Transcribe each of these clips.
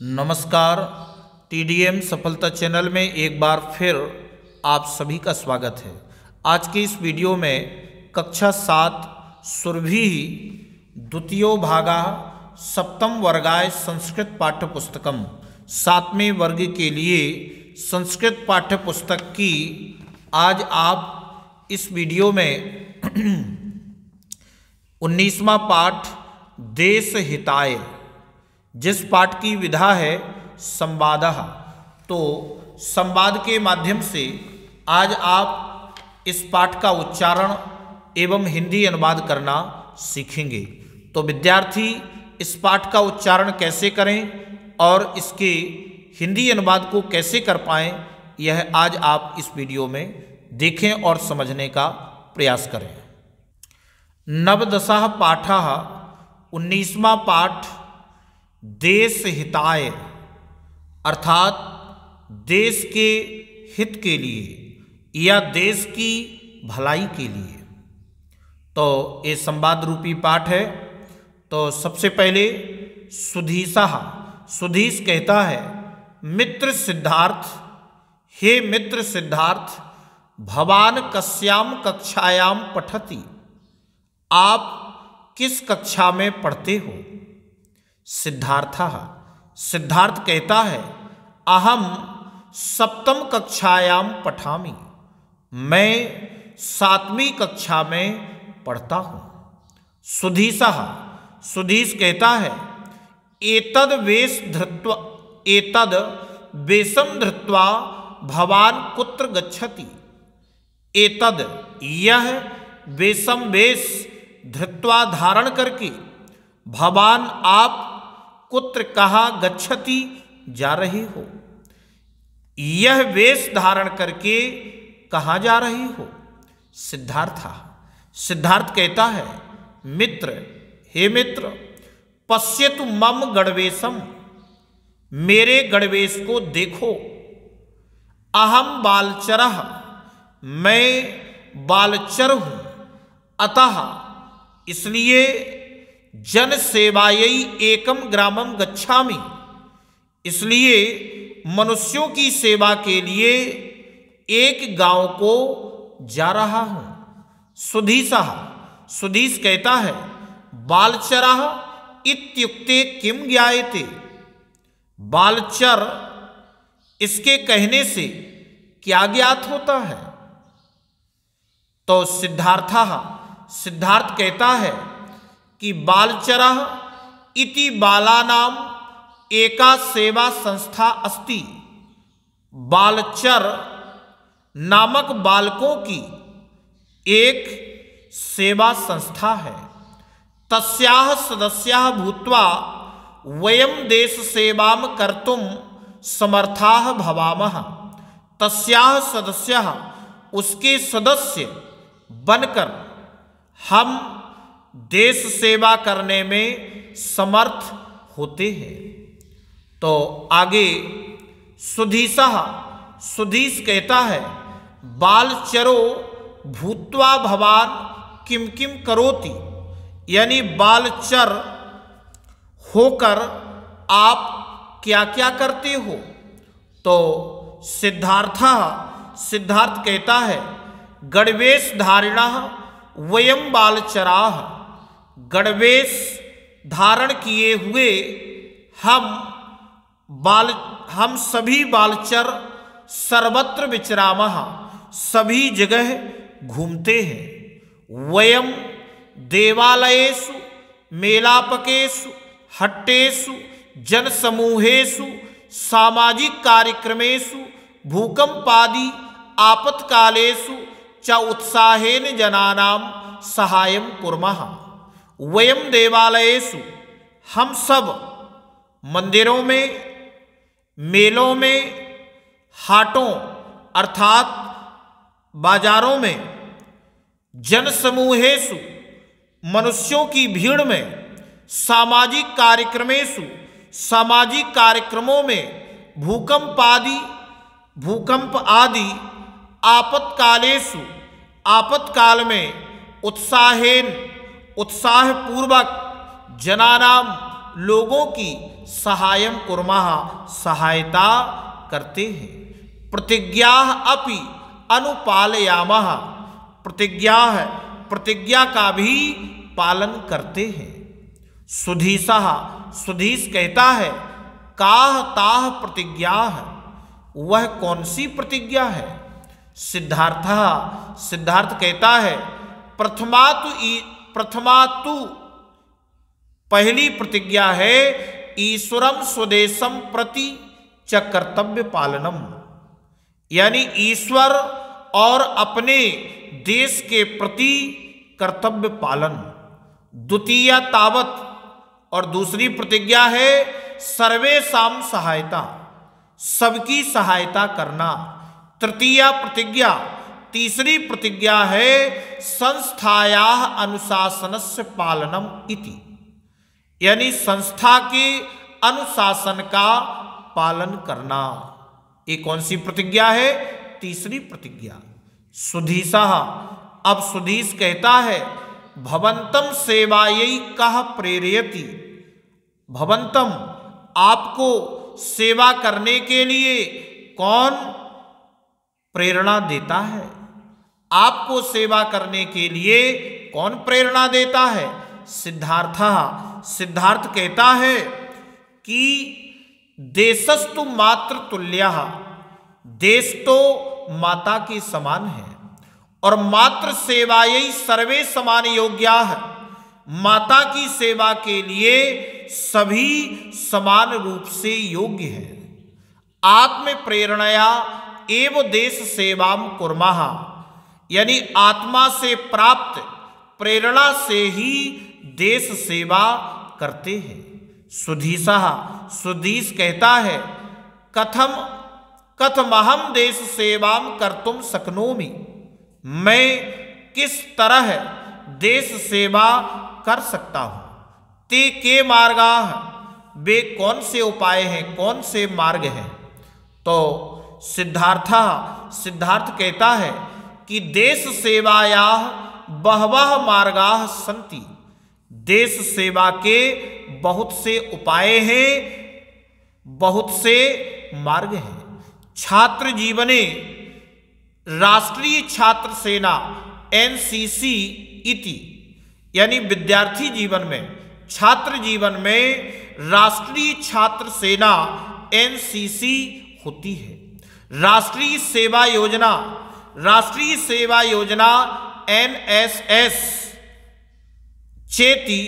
नमस्कार। टीडीएम सफलता चैनल में एक बार फिर आप सभी का स्वागत है। आज की इस वीडियो में कक्षा 7 सुरभि द्वितीयो भागा सप्तम वर्गाय संस्कृत पाठ्य पुस्तकम 7वें वर्ग के लिए संस्कृत पाठ्य पुस्तक की आज आप इस वीडियो में 19वां पाठ देश हिताय, जिस पाठ की विधा है संवादः, तो संवाद के माध्यम से आज आप इस पाठ का उच्चारण एवं हिंदी अनुवाद करना सीखेंगे। तो विद्यार्थी इस पाठ का उच्चारण कैसे करें और इसके हिंदी अनुवाद को कैसे कर पाएं, यह आज आप इस वीडियो में देखें और समझने का प्रयास करें। नवदशः पाठः 19वां पाठ देश हिताय, अर्थात देश के हित के लिए या देश की भलाई के लिए। तो ये संवाद रूपी पाठ है। तो सबसे पहले सुधीशः, सुधीश कहता है मित्र सिद्धार्थ, हे मित्र सिद्धार्थ, भवान कस्याम कक्षायाम पठति, आप किस कक्षा में पढ़ते हो। सिद्धार्थः, सिद्धार्थ कहता है अहम सप्तम कक्षायाम पठामि, मैं 7वीं कक्षा में पढ़ता हूँ। सुधीशः, सुधीश कहता है एतद् वेशम धृत्वा भवान कुत्र गच्छति, एतद् यह वेशम वेश धृत्वा धारण करके भवान आप कुत्र कहाँ गच्छति जा रहे हो, यह वेश धारण करके कहाँ जा रही हो। सिद्धार्थ, सिद्धार्थ कहता है मित्र, हे मित्र, पश्यतु मम गणवेशम, मेरे गणवेश को देखो। अहम बालचरः, मैं बालचर हूँ, अतः इसलिए जन सेवायै एकम ग्रामम गच्छामि, इसलिए मनुष्यों की सेवा के लिए एक गांव को जा रहा हूं। सुधीशः, सुधीश कहता है बालचरः इत्युक्ते किम ज्ञायते, बालचर इसके कहने से क्या ज्ञात होता है। तो सिद्धार्थः, सिद्धार्थ कहता है कि बालचरः इति बालानाम एका सेवा संस्था अस्ति, बालचर नामक बालकों की एक सेवा संस्था है। तस्याः सदस्याः भूत्वा वयम देश सेवाम कर्तुम समर्थाः भवामः, तस्याः सदस्याः उसके सदस्य बनकर हम देश सेवा करने में समर्थ होते हैं। तो आगे सुधीशः, सुधीश कहता है बालचरो भूत्वा भवान किम किम करोति, यानी बालचर होकर आप क्या क्या करते हो। तो सिद्धार्थः, सिद्धार्थ कहता है गणवेश धारिणः वयम बालचराः, गणवेश धारण किए हुए हम सभी बालचर सर्वत्र विचरामः, सभी जगह घूमते हैं। वयम देवालयेषु मेलापकेषु हट्टेषु जनसमूहेषु सामाजिक कार्यक्रमेषु भूकंपादि आपत्कालेषु च उत्साहेन जनानां सहायं कुर्मः। वयम देवालयेषु, हम सब मंदिरों में, मेलों में, हाटों अर्थात बाजारों में, जनसमूहेषु मनुष्यों की भीड़ में, सामाजिक कार्यक्रमेषु सामाजिक कार्यक्रमों में, भूकंप आदि आपत्कालेषु आपत्काल में, उत्साहेन उत्साहपूर्वक, जनानाम लोगों की सहायं कुर्मः सहायता करते हैं। प्रतिज्ञा अपि अनुपालयामः प्रतिज्ञा का भी पालन करते हैं। सुधीशः सुधीश कहता है काह ताह प्रतिज्ञा है, वह कौन सी प्रतिज्ञा है। सिद्धार्थ कहता है प्रथमा तु पहली प्रतिज्ञा है ईश्वरम स्वदेशम प्रति च कर्तव्य पालनम, यानी ईश्वर और अपने देश के प्रति कर्तव्य पालन। द्वितीय तावत और दूसरी प्रतिज्ञा है सर्वेषां सहायता, सबकी सहायता करना। तृतीय प्रतिज्ञा तीसरी प्रतिज्ञा है संस्थायाः अनुशासनस्य पालनम इति, यानी संस्था के अनुशासन का पालन करना। ये कौन सी प्रतिज्ञा है? तीसरी प्रतिज्ञा। सुधीशः अब सुधीश कहता है भवंतम सेवायै कः प्रेरयति, भवंतम आपको सेवा करने के लिए कौन प्रेरणा देता है? आपको सेवा करने के लिए कौन प्रेरणा देता है? सिद्धार्थ कहता है कि देशस्तु मातृ तुल्यः, देश तो माता के समान है और मातृ सेवायै सर्वे समान योग्याः, माता की सेवा के लिए सभी समान रूप से योग्य हैं। आत्म प्रेरणया एव देश सेवाम कुर्मः, यानी आत्मा से प्राप्त प्रेरणा से ही देश सेवा करते हैं। सुधीश कहता है कथमहम देश सेवाम कर्तुम शक्नोमि, मैं किस तरह देश सेवा कर सकता हूं। ते के मार्गाः, वे कौन से उपाय हैं, कौन से मार्ग हैं। तो सिद्धार्थ कहता है कि देश सेवायाः बहवः मार्गाः सन्ति, देश सेवा के बहुत से उपाय हैं, बहुत से मार्ग हैं। छात्र जीवने राष्ट्रीय छात्र सेना एनसीसी इति, यानी विद्यार्थी जीवन में, छात्र जीवन में राष्ट्रीय छात्र सेना एनसीसी होती है। राष्ट्रीय सेवा योजना एनएसएस चेति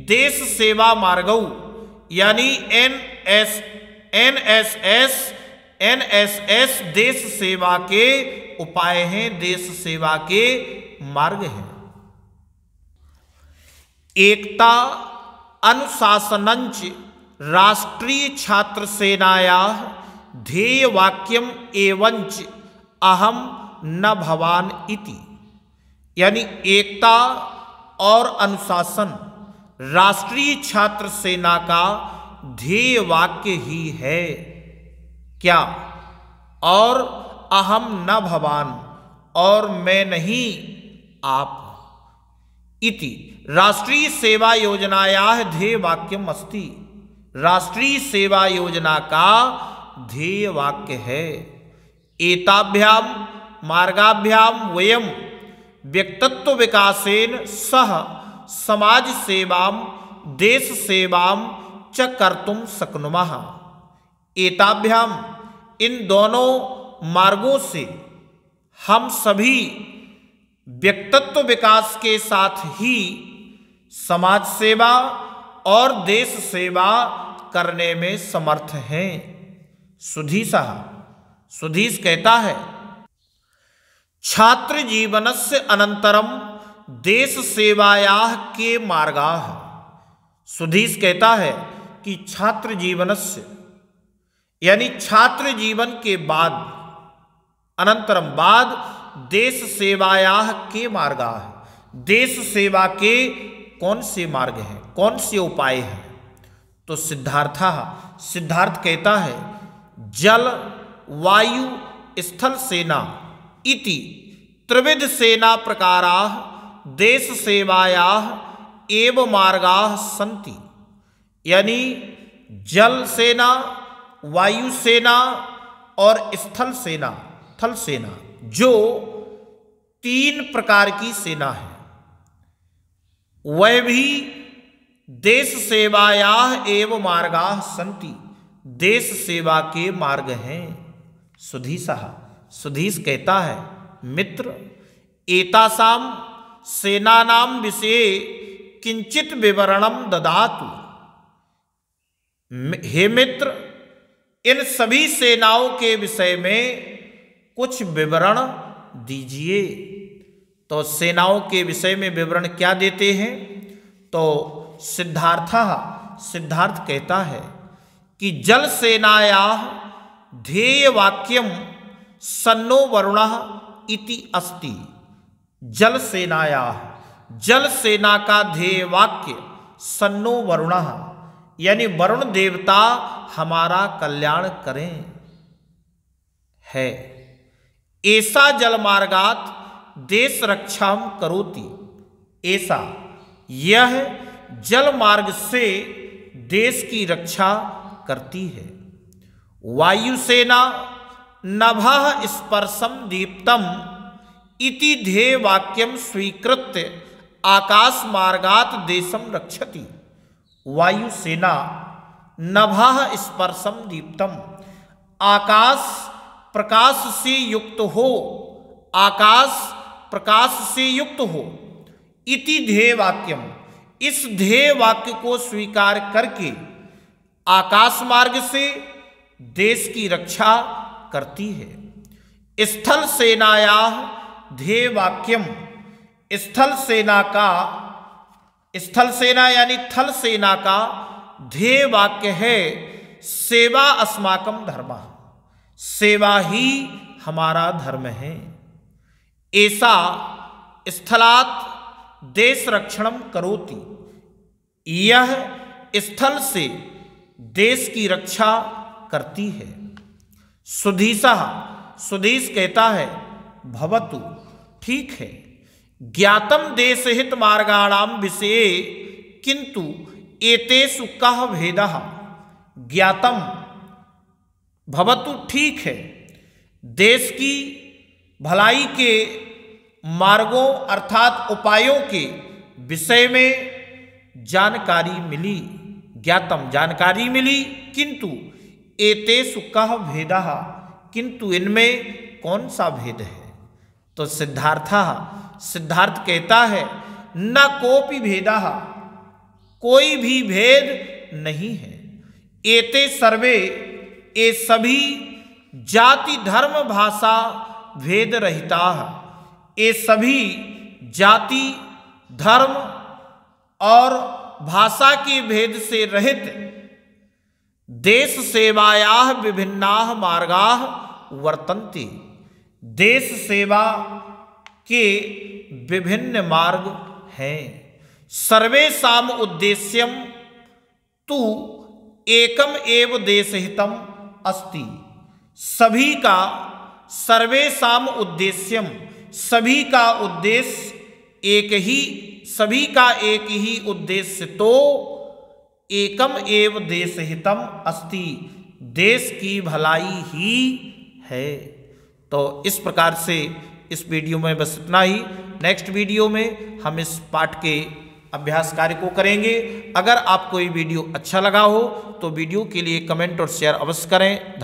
देश सेवा मार्गौ, यानी एनएसएस देश सेवा के उपाय हैं, देश सेवा के मार्ग हैं। एकता अनुशासनंच राष्ट्रीय छात्र सेनायाः ध्येय वाक्यम एवंच अहम न भवान इति, यानी एकता और अनुशासन राष्ट्रीय छात्र सेना का ध्येय वाक्य ही है। क्या? और अहम न भवान, और मैं नहीं आप। इति राष्ट्रीय सेवा योजनायाः ध्येय वाक्यम अस्ति, राष्ट्रीय सेवा योजना का ध्येय वाक्य है। एताभ्याम मार्गाभ्याम वयम व्यक्तित्व विकासेन सह समाज सेवाम देश सेवाम च कर्तुम शक्नुमः। एताभ्याम, इन दोनों मार्गों से हम सभी व्यक्तित्व विकास के साथ ही समाज सेवा और देश सेवा करने में समर्थ हैं। सुधीश कहता है छात्र जीवनस्य अनंतरम देश सेवायाः के मार्गाः। सुधीश कहता है कि छात्र जीवनस्य, यानी छात्र जीवन के बाद, अनंतरम बाद देश सेवायाः के मार्गाः, देश सेवा के कौन से मार्ग हैं, कौन से उपाय हैं। तो सिद्धार्थ कहता है जल वायु स्थल सेना इति त्रिविध सेना प्रकाराः देश सेवायाः एव मार्गाः सन्ति, यानी जल सेना, वायु सेना और स्थल सेना, थल सेना, जो 3 प्रकार की सेना है, वह भी देश सेवायाः एव मार्गाः सन्ति, देश सेवा के मार्ग हैं। सुधीशः, सुधीश कहता है, मित्र, एतासाम सेनानाम विषये किंचित विवरणम ददातु। हे मित्र, इन सभी सेनाओं के विषय में कुछ विवरण दीजिए। तो सेनाओं के विषय में विवरण क्या देते हैं? तो सिद्धार्थ कहता है कि जल सेनायाः ध्येय वाक्यम सन्नो वरुणः इति अस्ति। जल सेनायाः, जल सेना का ध्येय वाक्य सन्नो वरुणः, यानी वरुण देवता हमारा कल्याण करें, है। ऐसा जल मार्गात देश रक्षां करोति, ऐसा यह जल मार्ग से देश की रक्षा करती है। वायुसेना नभः स्पर्शम दीप्तम इति ध्येय वाक्यम स्वीकृत्य आकाश मार्गात देशम रक्षति। वायुसेना नभः स्पर्शम दीप्तम, आकाश प्रकाश से युक्त हो, आकाश प्रकाश से युक्त हो, इति ध्येय वाक्यम, इस ध्येय वाक्य को स्वीकार करके आकाश मार्ग से देश की रक्षा करती है। स्थल सेनायाः ध्येय वाक्यम, स्थल सेना का, स्थल सेना यानी थल सेना का ध्येय वाक्य है सेवा अस्माकं धर्मः, सेवा ही हमारा धर्म है। ऐसा स्थलात् देश रक्षणम करोति, यह स्थल से देश की रक्षा करती है। सुधीशः, सुधीश कहता है, भवतु, ठीक है, ज्ञातम देशहित मार्गाणाम विषये किंतु एतेषु कः भेदः। ज्ञातम, भवतु, ठीक है, देश की भलाई के मार्गों अर्थात उपायों के विषय में जानकारी मिली, ज्ञातम, जानकारी मिली, किंतु एतेषु कः भेदः, किंतु इनमें कौन सा भेद है? तो सिद्धार्थ कहता है, न कोपि भेदः, कोई भी भेद नहीं है। एते सर्वे, ये सभी जाति धर्म भाषा भेद रहिता, ये सभी जाति धर्म और भाषा के भेद से रहित देश सेवायाः विभिन्नाः मार्गाः वर्तन्ते, देश सेवा के विभिन्न मार्ग हैं। सर्वेषाम् उद्देश्यम तु एकम एव देशहितम अस्ति, सभी का, सर्वेषाम् उद्देश्यम, सभी का उद्देश्य एक ही, सभी का एक ही उद्देश्य तो एकम एव देशहितम अस्ति, देश की भलाई ही है। तो इस प्रकार से इस वीडियो में बस इतना ही। नेक्स्ट वीडियो में हम इस पाठ के अभ्यास कार्य को करेंगे। अगर आपको ये वीडियो अच्छा लगा हो तो वीडियो के लिए कमेंट और शेयर अवश्य करें।